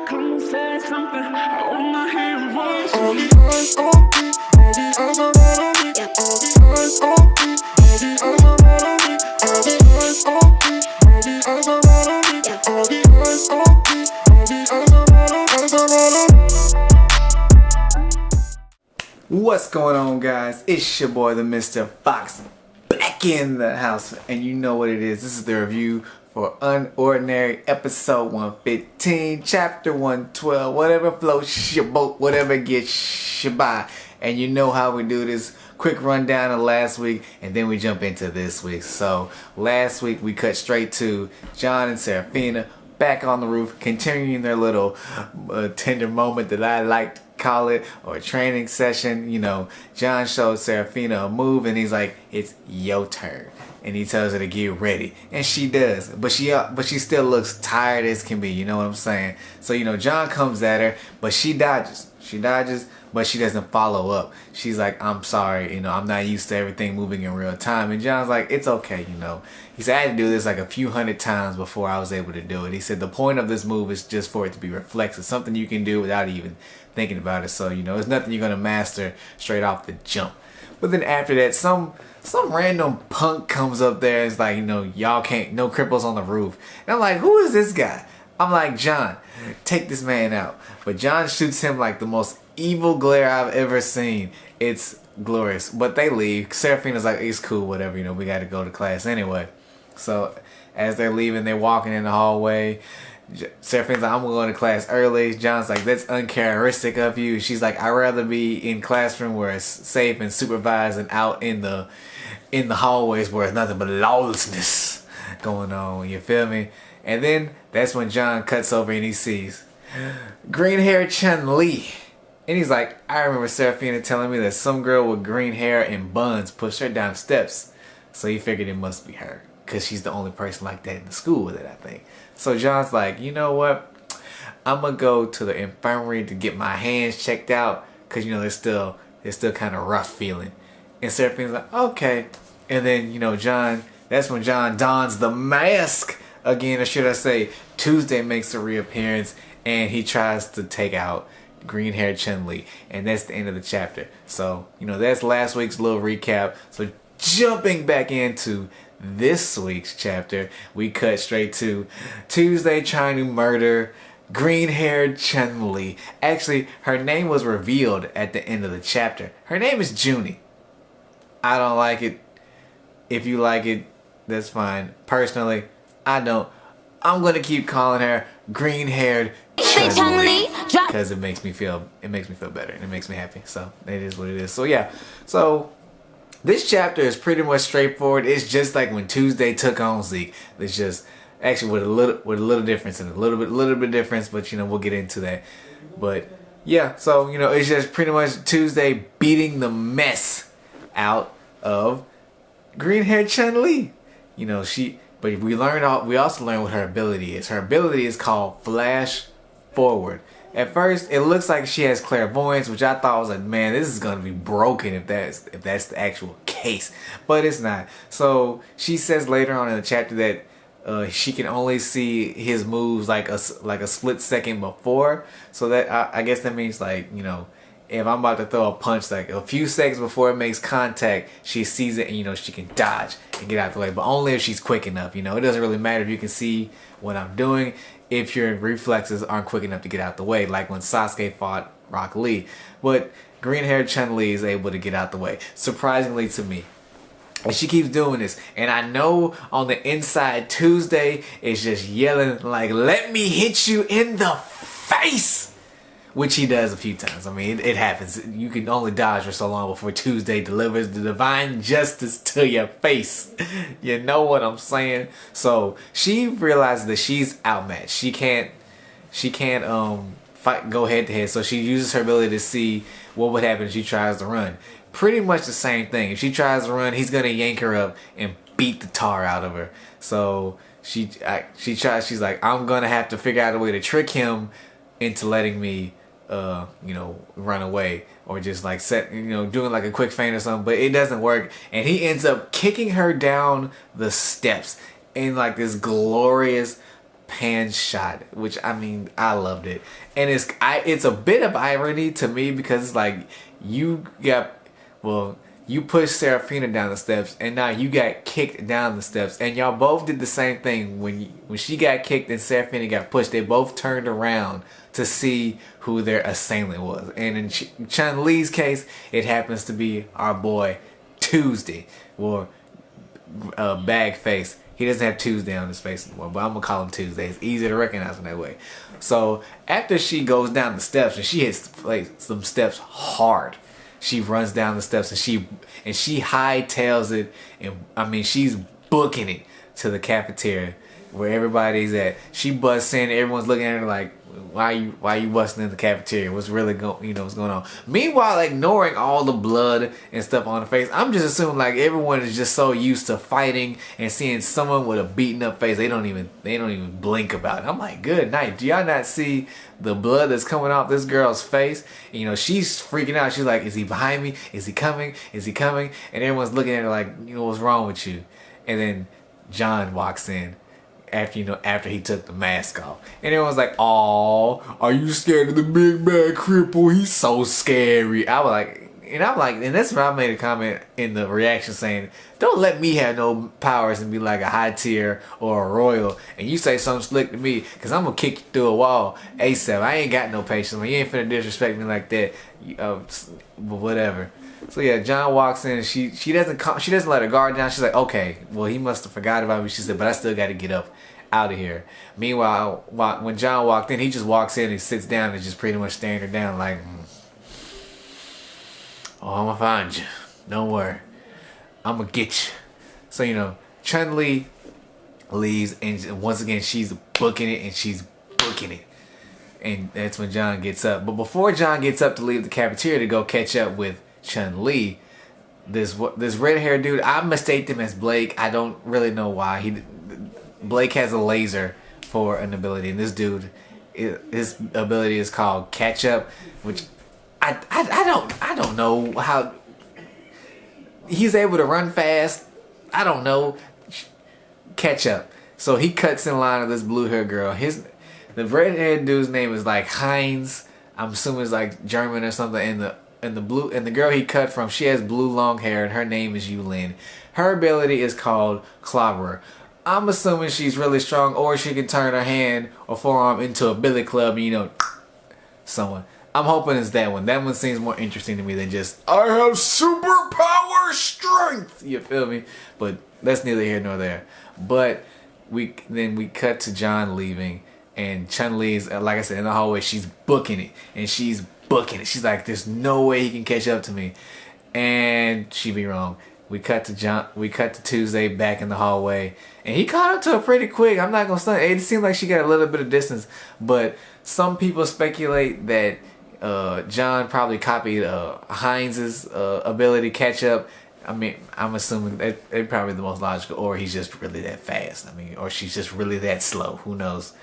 come and say something. I wanna hear your voice. All the eyes on me, all the eyes are right on me. All the eyes on me, all the eyes are right on me. All the eyes on me, all the eyes are right on me. All the eyes on me, all the eyes are right on me. What's going on, guys? It's your boy, the Mr. Fox, back in the house, and you know what it is. This is the review for Unordinary, episode 115, chapter 112, whatever floats your boat, whatever gets you by. And you know how we do this. Quick rundown of last week, and then we jump into this week. So last week we cut straight to John and Seraphina back on the roof, continuing their little tender moment that I like to call it, or a training session. You know, John shows Seraphina a move, and he's like, "It's your turn," and he tells her to get ready, and she does. But she still looks tired as can be. You know what I'm saying? So you know, John comes at her, but she dodges. But she doesn't follow up. She's like, "I'm sorry, you know, I'm not used to everything moving in real time." And John's like, "It's okay, you know." He said, "I had to do this like a few hundred times before I was able to do it." He said, "The point of this move is just for it to be reflexive, something you can do without even thinking about it. So, you know, it's nothing you're gonna master straight off the jump." But then after that, some random punk comes up there and is like, you know, "Y'all can't, no cripples on the roof." And I'm like, "Who is this guy?" I'm like, "John, take this man out." But John shoots him like the most evil glare I've ever seen. It's glorious. But they leave. Seraphina's like, "It's cool, whatever, you know, we gotta go to class anyway." So as they're leaving, they're walking in the hallway. Seraphina's like, "I'm going to class early." John's like, "That's uncharacteristic of you." She's like, "I'd rather be in classroom where it's safe and supervised and out in the hallways where it's nothing but lawlessness going on." You feel me? And then that's when John cuts over and he sees green hair Chun-Li. And he's like, "I remember Seraphina telling me that some girl with green hair and buns pushed her down the steps." So he figured it must be her, because she's the only person like that in the school with it, I think. So John's like, "You know what? I'm going to go to the infirmary to get my hands checked out, because, you know, they're still kind of rough feeling." And Seraphina's like, "Okay." And then, you know, that's when John dons the mask again, or should I say, Tuesday makes a reappearance, and he tries to take out green-haired Chun-Li, and that's the end of the chapter. So, you know, that's last week's little recap. So jumping back into this week's chapter, we cut straight to Tuesday trying to murder green-haired Chun-Li. Actually, her name was revealed at the end of the chapter. Her name is Junie. I don't like it. If you like it, that's fine. Personally, I don't. I'm gonna keep calling her green-haired Chun-Li because it makes me feel better and it makes me happy. So it is what it is. So yeah. So this chapter is pretty much straightforward. It's just like when Tuesday took on Zeke. It's just actually with a little difference, and a little bit difference, but you know, we'll get into that. But yeah, so you know, it's just pretty much Tuesday beating the mess out of green-haired Chun-Li. You know, but we also learn what her ability is. Her ability is called Flash Forward. At first, it looks like she has clairvoyance, which I thought was like, man, this is gonna be broken if that's the actual case. But it's not. So she says later on in the chapter that she can only see his moves like a split second before. So that I guess that means, like, you know, if I'm about to throw a punch, like a few seconds before it makes contact, she sees it, and you know, she can dodge and get out the way, but only if she's quick enough. You know, it doesn't really matter if you can see what I'm doing if your reflexes aren't quick enough to get out the way, like when Sasuke fought Rock Lee. But green-haired Chun-Li is able to get out the way, surprisingly to me. And she keeps doing this, and I know on the inside Tuesday is just yelling like, "Let me hit you in the face," which he does a few times. I mean, it happens. You can only dodge for so long before Tuesday delivers the divine justice to your face. You know what I'm saying? So she realizes that she's outmatched. She can't go head to head. So she uses her ability to see what would happen if she tries to run. Pretty much the same thing. If she tries to run, he's gonna yank her up and beat the tar out of her. So she tries. She's like, "I'm gonna have to figure out a way to trick him into letting me you know, run away, or just like doing like a quick feint or something." But it doesn't work, and he ends up kicking her down the steps in like this glorious pan shot, which I mean I loved it. And it's a bit of irony to me because it's like you pushed Serafina down the steps and now you got kicked down the steps, and y'all both did the same thing. When she got kicked and Serafina got pushed, they both turned around to see who their assailant was. And in Chun-Li's case, it happens to be our boy Tuesday, or Bag Face. He doesn't have Tuesday on his face anymore, but I'm gonna call him Tuesday. It's easy to recognize him that way. So after she goes down the steps and she hits some steps hard, she runs down the steps and she hightails it, and I mean she's booking it to the cafeteria where everybody's at. She busts in, everyone's looking at her like, why you busting in the cafeteria? What's really what's going on? Meanwhile, ignoring all the blood and stuff on the face, I'm just assuming like everyone is just so used to fighting and seeing someone with a beaten up face, they don't even blink about it. I'm like, good night. Do y'all not see the blood that's coming off this girl's face? And, she's freaking out. She's like, is he behind me? Is he coming? Is he coming? And everyone's looking at her like, what's wrong with you? And then John walks in after he took the mask off, and everyone's like, "Oh, are you scared of the big bad cripple? He's so scary." I'm like, and that's when I made a comment in the reaction saying, "Don't let me have no powers and be like a high tier or a royal, and you say something slick to me, cause I'm gonna kick you through a wall ASAP. I ain't got no patience. You ain't finna disrespect me like that. Whatever." So yeah, John walks in and she doesn't let her guard down. She's like, okay, well he must have forgot about me. She said, but I still got to get up out of here. Meanwhile, when John walked in, he just walks in and sits down and just pretty much staring her down like, oh, I'm gonna find you. Don't worry, I'm gonna get you. So Chun-Li leaves, and once again she's booking it. And that's when John gets up. But before John gets up to leave the cafeteria to go catch up with Chun-Li, this red haired dude, I mistake him as Blake. I don't really know why. Blake has a laser for an ability, and this dude, his ability is called Catch Up, which I don't know how he's able to run fast. I don't know. Catch Up. So he cuts in line with this blue hair girl. The red haired dude's name is like Heinz. I'm assuming it's like German or something. And the girl he cut from, she has blue long hair, and her name is Yulin. Her ability is called Clobber. I'm assuming she's really strong, or she can turn her hand or forearm into a billy club and someone. I'm hoping it's that one. That one seems more interesting to me than just, I have superpower strength. You feel me? But that's neither here nor there. But we cut to John leaving, and Chun-Li's, like I said, in the hallway. She's booking it, and she's booking it. She's like, there's no way he can catch up to me, and she be wrong. We cut to Tuesday back in the hallway, and he caught up to her pretty quick. I'm not gonna stunt. It seemed like she got a little bit of distance, but some people speculate that John probably copied Heinz's ability catch up. I mean, I'm assuming they're probably the most logical, or he's just really that fast. I mean, or she's just really that slow. Who knows?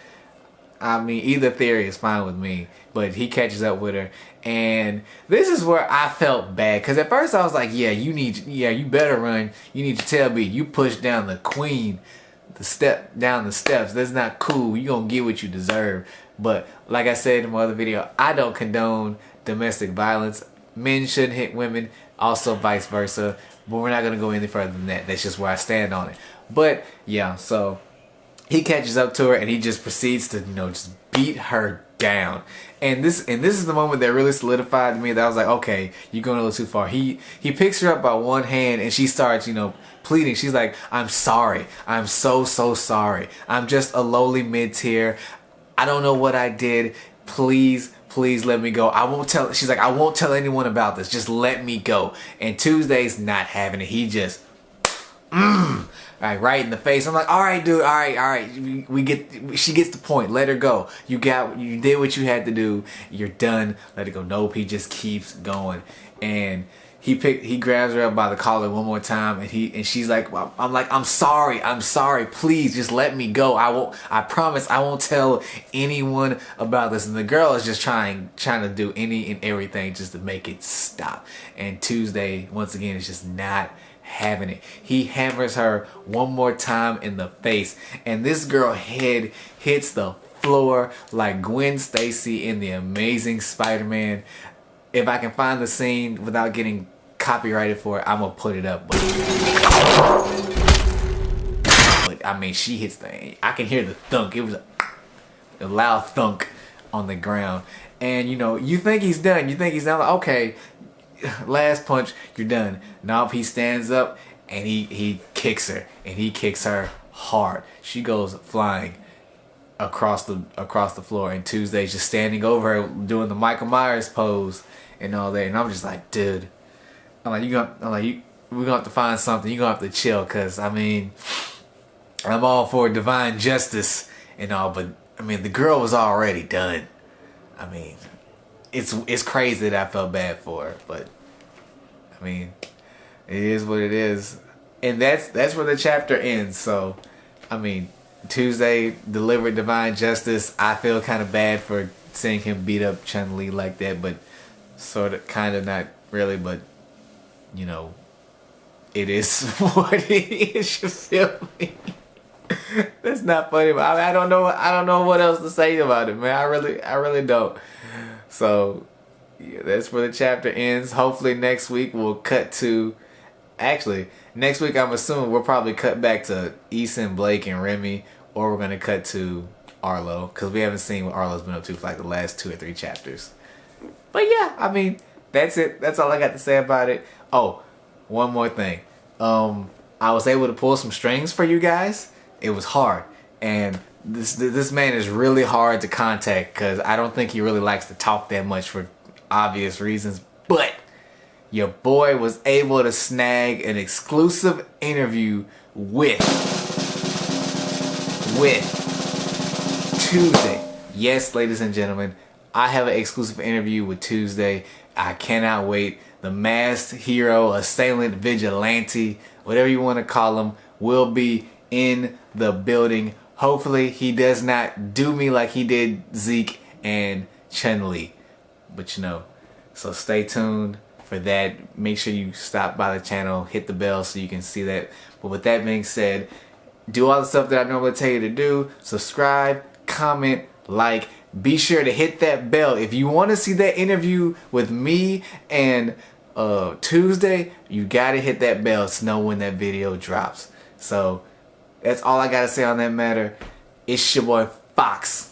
I mean, either theory is fine with me, but he catches up with her, and this is where I felt bad, because at first I was like, you better run. You need to tell me you pushed down the queen, down the steps. That's not cool. You gonna get what you deserve. But like I said in my other video, I don't condone domestic violence. Men shouldn't hit women, also vice versa. But we're not gonna go any further than that. That's just where I stand on it. But yeah, so he catches up to her, and he just proceeds to just beat her down. And this is the moment that really solidified to me that I was like, okay, you're going a little too far. He picks her up by one hand, and she starts pleading. She's like, I'm sorry. I'm so sorry. I'm just a lowly mid-tier. I don't know what I did. Please let me go. I won't tell. She's like, I won't tell anyone about this. Just let me go. And Tuesday's not having it. He just right in the face. I'm like, all right, dude, all right. She gets the point. Let her go. You did what you had to do. You're done. Let it go. Nope. He just keeps going, and he grabs her up by the collar one more time, and she's like, well, I'm sorry. Please just let me go. I promise I won't tell anyone about this. And the girl is just trying to do any and everything just to make it stop. And Tuesday, once again, is just not having it. He hammers her one more time in the face, and this girl head hits the floor like Gwen Stacy in The Amazing Spider-Man. If I can find the scene without getting copyrighted for it, I'm gonna put it up. But I mean, she hits the. I can hear the thunk. It was a loud thunk on the ground, and you know, you think he's done. You think he's done. Like, okay, last punch, you're done. Nope, he stands up and he kicks her, and he kicks her hard. She goes flying across the floor, and Tuesday's just standing over her doing the Michael Myers pose and all that. And I'm just like, dude, we're gonna have to find something. You're gonna have to chill, cause I mean, I'm all for divine justice and all, but I mean, the girl was already done. I mean, it's crazy that I felt bad for her, but I mean, it is what it is, and that's where the chapter ends. So, I mean, Tuesday delivered divine justice. I feel kind of bad for seeing him beat up Chun-Li like that, but sort of, kind of, not really, but you know, it is what it is. You feel me? That's not funny, but I don't know what else to say about it, man. I really don't. So yeah, that's where the chapter ends. Hopefully next week we'll cut to. Actually, next week I'm assuming we'll probably cut back to Eason, Blake, and Remy, or we're gonna cut to Arlo, because we haven't seen what Arlo's been up to for like the last 2 or 3 chapters. But yeah, I mean, that's it. That's all I got to say about it. Oh, one more thing. I was able to pull some strings for you guys. It was hard, and this man is really hard to contact because I don't think he really likes to talk that much for obvious reasons. But your boy was able to snag an exclusive interview with Tuesday. Yes, ladies and gentlemen, I have an exclusive interview with Tuesday. I cannot wait. The masked hero, assailant, vigilante, whatever you want to call him, will be in the building. Hopefully he does not do me like he did Zeke and Chun-Li. But you know, so stay tuned for that. Make sure you stop by the channel, hit the bell so you can see that. But with that being said, do all the stuff that I normally tell you to do. Subscribe, comment, like. Be sure to hit that bell. If you want to see that interview with me and Tuesday, you gotta hit that bell to know when that video drops. So that's all I gotta say on that matter. It's your boy Fox.